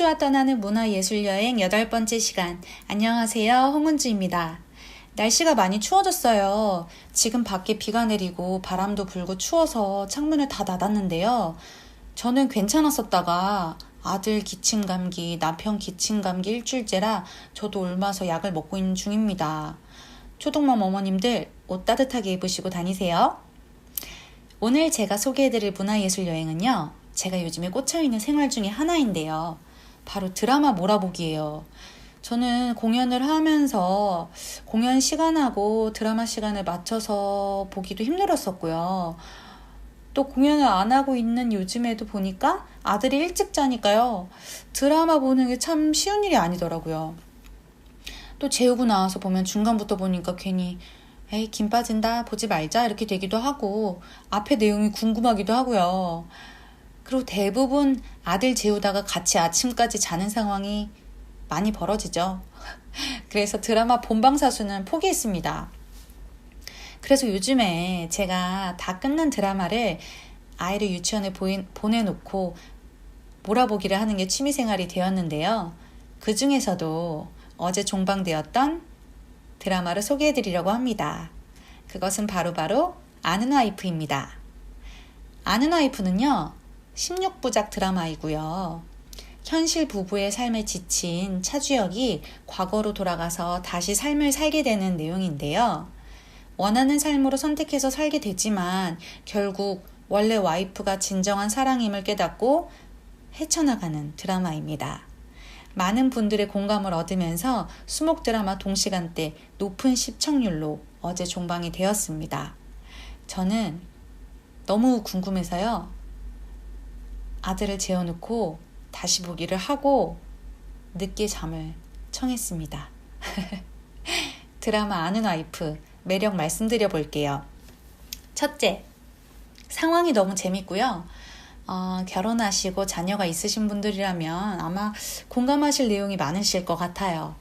홍은주와 떠나는 문화예술여행 8번째 시간. 안녕하세요. 홍은주입니다. 날씨가 많이 추워졌어요. 지금 밖에 비가 내리고 바람도 불고 추워서 창문을 다 닫았는데요. 저는 괜찮았었다가 아들 기침감기, 남편 기침감기 일주일째라 저도 옮아서 약을 먹고 있는 중입니다. 초동맘 어머님들 옷 따뜻하게 입으시고 다니세요. 오늘 제가 소개해드릴 문화예술여행은요. 제가 요즘에 꽂혀있는 생활 중에 하나인데요. 바로 드라마 몰아보기예요. 저는 공연을 하면서 공연 시간하고 드라마 시간을 맞춰서 보기도 힘들었었고요. 또 공연을 안 하고 있는 요즘에도 보니까 아들이 일찍 자니까요. 드라마 보는 게 참 쉬운 일이 아니더라고요. 또 재우고 나와서 보면 중간부터 보니까 괜히 에이 김 빠진다 보지 말자 이렇게 되기도 하고 앞에 내용이 궁금하기도 하고요. 그리고 대부분 아들 재우다가 같이 아침까지 자는 상황이 많이 벌어지죠. 그래서 드라마 본방사수는 포기했습니다. 그래서 요즘에 제가 다 끝난 드라마를 아이를 유치원에 보내놓고 몰아보기를 하는 게 취미생활이 되었는데요. 그 중에서도 어제 종방되었던 드라마를 소개해드리려고 합니다. 그것은 바로 아는 와이프입니다. 아는 와이프는요. 16부작 드라마이고요. 현실 부부의 삶에 지친 차주혁이 과거로 돌아가서 다시 삶을 살게 되는 내용인데요. 원하는 삶으로 선택해서 살게 되지만 결국 원래 와이프가 진정한 사랑임을 깨닫고 헤쳐나가는 드라마입니다. 많은 분들의 공감을 얻으면서 수목 드라마 동시간대 높은 시청률로 어제 종방이 되었습니다. 저는 너무 궁금해서요. 아들을 재워놓고 다시 보기를 하고 늦게 잠을 청했습니다. 드라마 아는 와이프 매력 말씀드려 볼게요. 첫째, 상황이 너무 재밌고요. 결혼하시고 자녀가 있으신 분들이라면 아마 공감하실 내용이 많으실 것 같아요.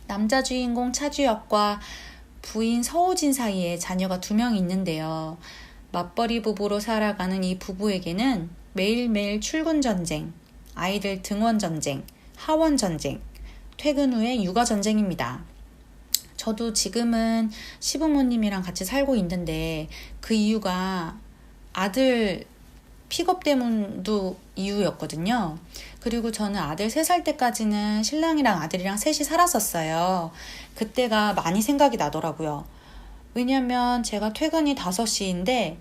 남자 주인공 차주혁과 부인 서우진 사이에 자녀가 2명 있는데요. 맞벌이 부부로 살아가는 이 부부에게는 매일매일 출근 전쟁, 아이들 등원 전쟁, 하원 전쟁, 퇴근 후에 육아 전쟁입니다. 저도 지금은 시부모님이랑 같이 살고 있는데 그 이유가 아들 픽업 때문도 이유였거든요. 그리고 저는 아들 3살 때까지는 신랑이랑 아들이랑 셋이 살았었어요. 그때가 많이 생각이 나더라고요. 왜냐면 제가 퇴근이 5시인데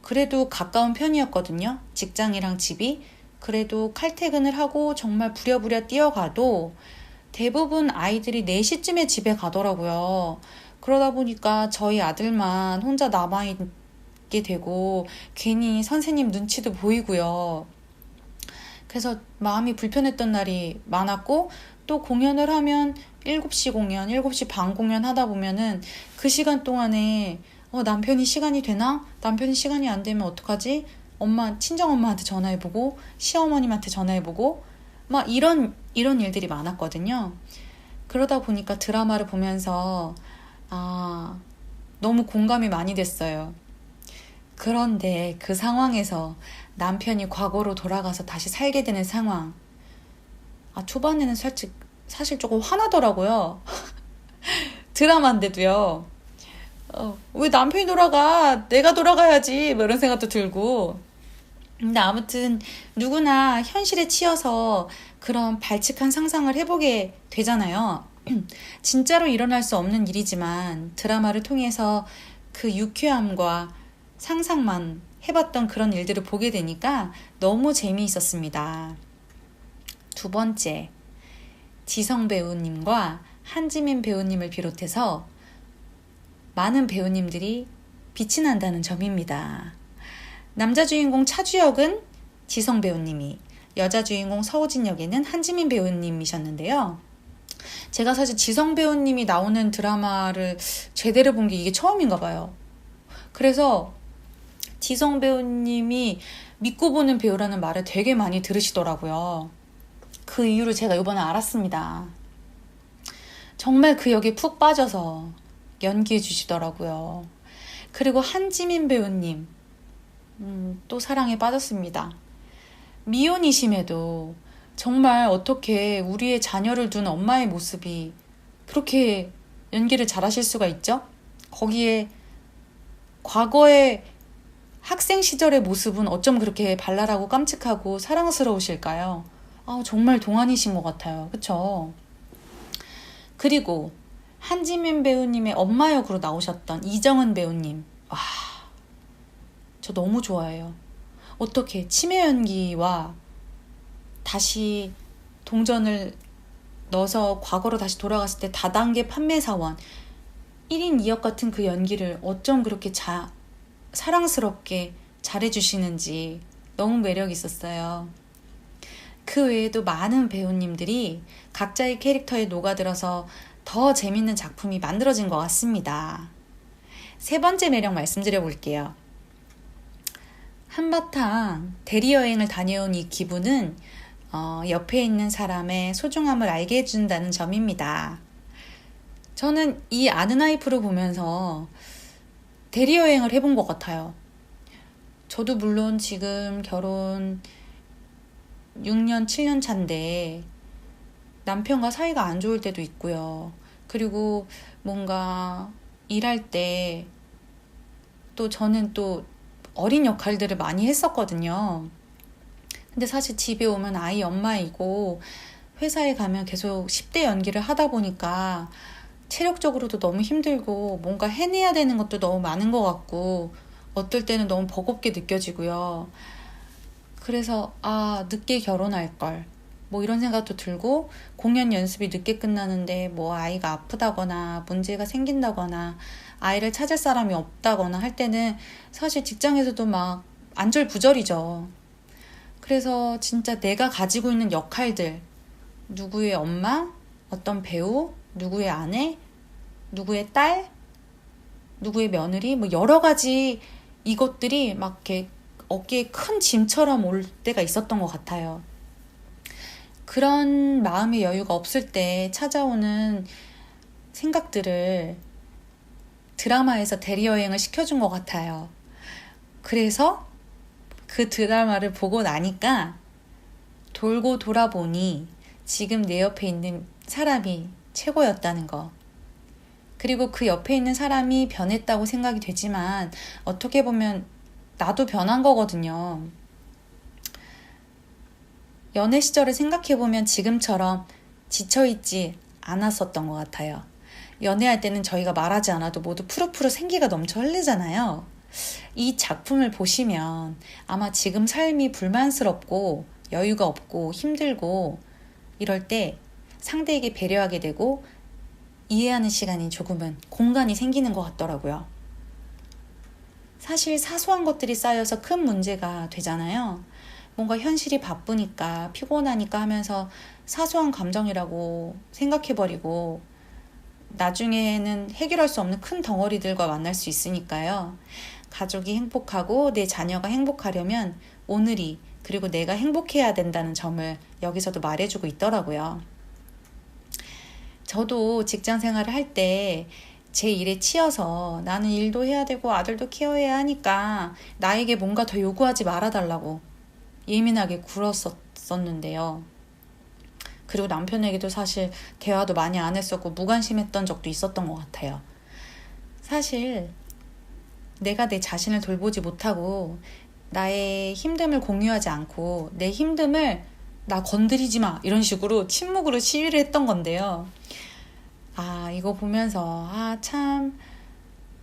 그래도 가까운 편이었거든요. 직장이랑 집이. 그래도 칼퇴근을 하고 정말 부랴부랴 뛰어가도 대부분 아이들이 4시쯤에 집에 가더라고요. 그러다 보니까 저희 아들만 혼자 남아있게 되고 괜히 선생님 눈치도 보이고요. 그래서 마음이 불편했던 날이 많았고 또 공연을 하면 7시 공연, 7시 반 공연 하다 보면은 그 시간 동안에 남편이 시간이 되나? 남편이 시간이 안 되면 어떡하지? 친정엄마한테 전화해보고 시어머님한테 전화해보고 막 이런 일들이 많았거든요. 그러다 보니까 드라마를 보면서 너무 공감이 많이 됐어요. 그런데 그 상황에서 남편이 과거로 돌아가서 다시 살게 되는 상황. 초반에는 사실 조금 화나더라고요. 드라마인데도요. 왜 남편이 돌아가? 내가 돌아가야지. 뭐 이런 생각도 들고. 근데 아무튼 누구나 현실에 치여서 그런 발칙한 상상을 해보게 되잖아요. 진짜로 일어날 수 없는 일이지만 드라마를 통해서 그 유쾌함과 상상만 해봤던 그런 일들을 보게 되니까 너무 재미있었습니다. 2번째, 지성 배우님과 한지민 배우님을 비롯해서 많은 배우님들이 빛이 난다는 점입니다. 남자 주인공 차주혁은 지성 배우님이, 여자 주인공 서우진 역에는 한지민 배우님이셨는데요. 제가 사실 지성 배우님이 나오는 드라마를 제대로 본 게 이게 처음인가 봐요. 그래서 지성 배우님이 믿고 보는 배우라는 말을 되게 많이 들으시더라고요. 그 이유를 제가 이번에 알았습니다. 정말 그 역에 푹 빠져서 연기해 주시더라고요. 그리고 한지민 배우님 또 사랑에 빠졌습니다. 미혼이심에도 정말 어떻게 우리의 자녀를 둔 엄마의 모습이 그렇게 연기를 잘하실 수가 있죠? 거기에 과거의 학생 시절의 모습은 어쩜 그렇게 발랄하고 깜찍하고 사랑스러우실까요? 정말 동안이신 것 같아요. 그쵸? 그리고 한지민 배우님의 엄마 역으로 나오셨던 이정은 배우님. 와, 저 너무 좋아해요. 어떻게 치매 연기와 다시 동전을 넣어서 과거로 다시 돌아갔을 때 다단계 판매사원 1인 2역 같은 그 연기를 어쩜 그렇게 사랑스럽게 잘해주시는지 너무 매력 있었어요. 그 외에도 많은 배우님들이 각자의 캐릭터에 녹아들어서 더 재밌는 작품이 만들어진 것 같습니다. 세 번째 매력 말씀드려 볼게요. 한바탕 대리여행을 다녀온 이 기분은 옆에 있는 사람의 소중함을 알게 해준다는 점입니다. 저는 이 아는 아이프를 보면서 대리여행을 해본 것 같아요. 저도 물론 지금 결혼 6년, 7년 차인데 남편과 사이가 안 좋을 때도 있고요. 그리고 뭔가 일할 때 또 저는 또 어린 역할들을 많이 했었거든요. 근데 사실 집에 오면 아이 엄마이고 회사에 가면 계속 10대 연기를 하다 보니까 체력적으로도 너무 힘들고 뭔가 해내야 되는 것도 너무 많은 것 같고 어떨 때는 너무 버겁게 느껴지고요. 그래서 늦게 결혼할 걸 뭐 이런 생각도 들고 공연 연습이 늦게 끝나는데 뭐 아이가 아프다거나 문제가 생긴다거나 아이를 찾을 사람이 없다거나 할 때는 사실 직장에서도 막 안절부절이죠. 그래서 진짜 내가 가지고 있는 역할들, 누구의 엄마, 어떤 배우, 누구의 아내, 누구의 딸, 누구의 며느리, 뭐 여러 가지 이것들이 막 이렇게 어깨에 큰 짐처럼 올 때가 있었던 것 같아요. 그런 마음의 여유가 없을 때 찾아오는 생각들을 드라마에서 대리여행을 시켜준 것 같아요. 그래서 그 드라마를 보고 나니까 돌고 돌아보니 지금 내 옆에 있는 사람이 최고였다는 거. 그리고 그 옆에 있는 사람이 변했다고 생각이 되지만 어떻게 보면 나도 변한 거거든요. 연애 시절을 생각해보면 지금처럼 지쳐있지 않았었던 것 같아요. 연애할 때는 저희가 말하지 않아도 모두 푸르푸르 생기가 넘쳐 흐르잖아요. 이 작품을 보시면 아마 지금 삶이 불만스럽고 여유가 없고 힘들고 이럴 때 상대에게 배려하게 되고 이해하는 시간이 조금은 공간이 생기는 것 같더라고요. 사실 사소한 것들이 쌓여서 큰 문제가 되잖아요. 뭔가 현실이 바쁘니까 피곤하니까 하면서 사소한 감정이라고 생각해버리고 나중에는 해결할 수 없는 큰 덩어리들과 만날 수 있으니까요. 가족이 행복하고 내 자녀가 행복하려면 오늘이 그리고 내가 행복해야 된다는 점을 여기서도 말해주고 있더라고요. 저도 직장 생활을 할 때 제 일에 치여서 나는 일도 해야 되고 아들도 케어해야 하니까 나에게 뭔가 더 요구하지 말아달라고 예민하게 굴었었는데요. 그리고 남편에게도 사실 대화도 많이 안 했었고 무관심했던 적도 있었던 것 같아요. 사실 내가 내 자신을 돌보지 못하고 나의 힘듦을 공유하지 않고 내 힘듦을 나 건드리지 마 이런 식으로 침묵으로 시위를 했던 건데요. 이거 보면서 참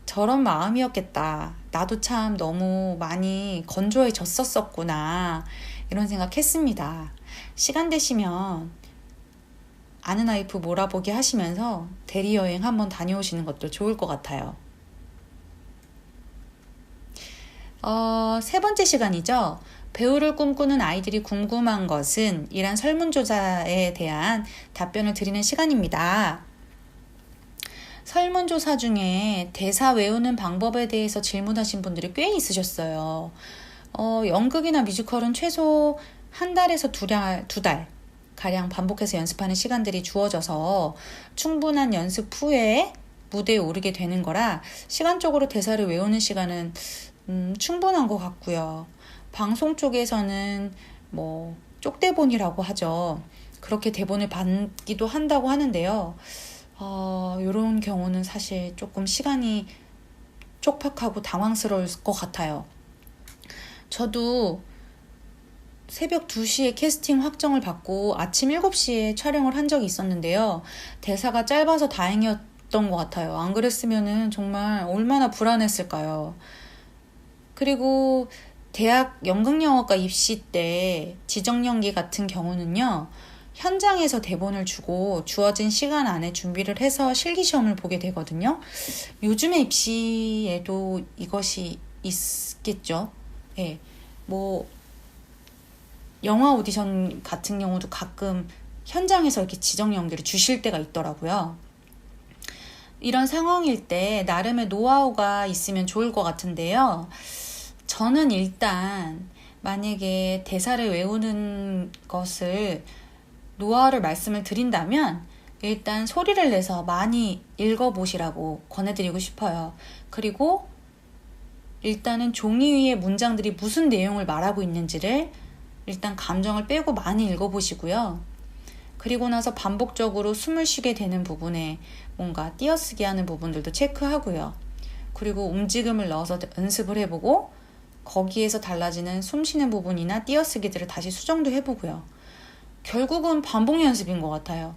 저런 마음이었겠다. 나도 참 너무 많이 건조해졌었구나 이런 생각했습니다. 시간 되시면 아는 아이프 몰아보기 하시면서 대리여행 한번 다녀오시는 것도 좋을 것 같아요. 세 번째 시간이죠. 배우를 꿈꾸는 아이들이 궁금한 것은 이란 설문조사에 대한 답변을 드리는 시간입니다. 설문조사 중에 대사 외우는 방법에 대해서 질문하신 분들이 꽤 있으셨어요. 연극이나 뮤지컬은 최소 한 달에서 두 달 가량 반복해서 연습하는 시간들이 주어져서 충분한 연습 후에 무대에 오르게 되는 거라 시간적으로 대사를 외우는 시간은 충분한 것 같고요. 방송 쪽에서는 뭐 쪽대본이라고 하죠. 그렇게 대본을 받기도 한다고 하는데요. 이런 경우는 사실 조금 시간이 촉박하고 당황스러울 것 같아요. 저도 새벽 2시에 캐스팅 확정을 받고 아침 7시에 촬영을 한 적이 있었는데요. 대사가 짧아서 다행이었던 것 같아요. 안 그랬으면은 정말 얼마나 불안했을까요. 그리고 대학 연극영화과 입시 때 지정연기 같은 경우는요. 현장에서 대본을 주고 주어진 시간 안에 준비를 해서 실기시험을 보게 되거든요. 요즘의 입시에도 이것이 있겠죠. 예. 뭐 영화 오디션 같은 경우도 가끔 현장에서 이렇게 지정 연기를 주실 때가 있더라고요. 이런 상황일 때 나름의 노하우가 있으면 좋을 것 같은데요. 저는 일단 만약에 대사를 외우는 것을 노하우를 말씀을 드린다면 일단 소리를 내서 많이 읽어보시라고 권해드리고 싶어요. 그리고 일단은 종이 위에 문장들이 무슨 내용을 말하고 있는지를 일단 감정을 빼고 많이 읽어보시고요. 그리고 나서 반복적으로 숨을 쉬게 되는 부분에 뭔가 띄어쓰기 하는 부분들도 체크하고요. 그리고 움직임을 넣어서 연습을 해보고 거기에서 달라지는 숨 쉬는 부분이나 띄어쓰기들을 다시 수정도 해보고요. 결국은 반복 연습인 것 같아요.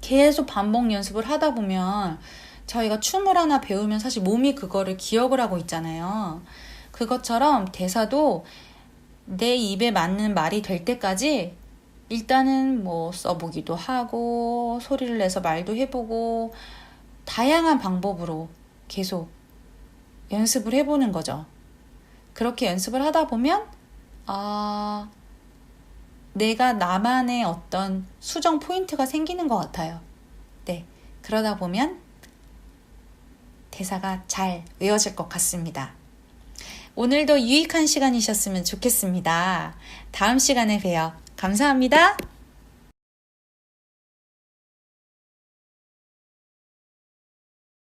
계속 반복 연습을 하다 보면 저희가 춤을 하나 배우면 사실 몸이 그거를 기억을 하고 있잖아요. 그것처럼 대사도 내 입에 맞는 말이 될 때까지 일단은 뭐 써보기도 하고 소리를 내서 말도 해보고 다양한 방법으로 계속 연습을 해보는 거죠. 그렇게 연습을 하다 보면 내가 나만의 어떤 수정 포인트가 생기는 것 같아요. 네, 그러다 보면 대사가 잘 외워질 것 같습니다. 오늘도 유익한 시간이셨으면 좋겠습니다. 다음 시간에 봬요. 감사합니다.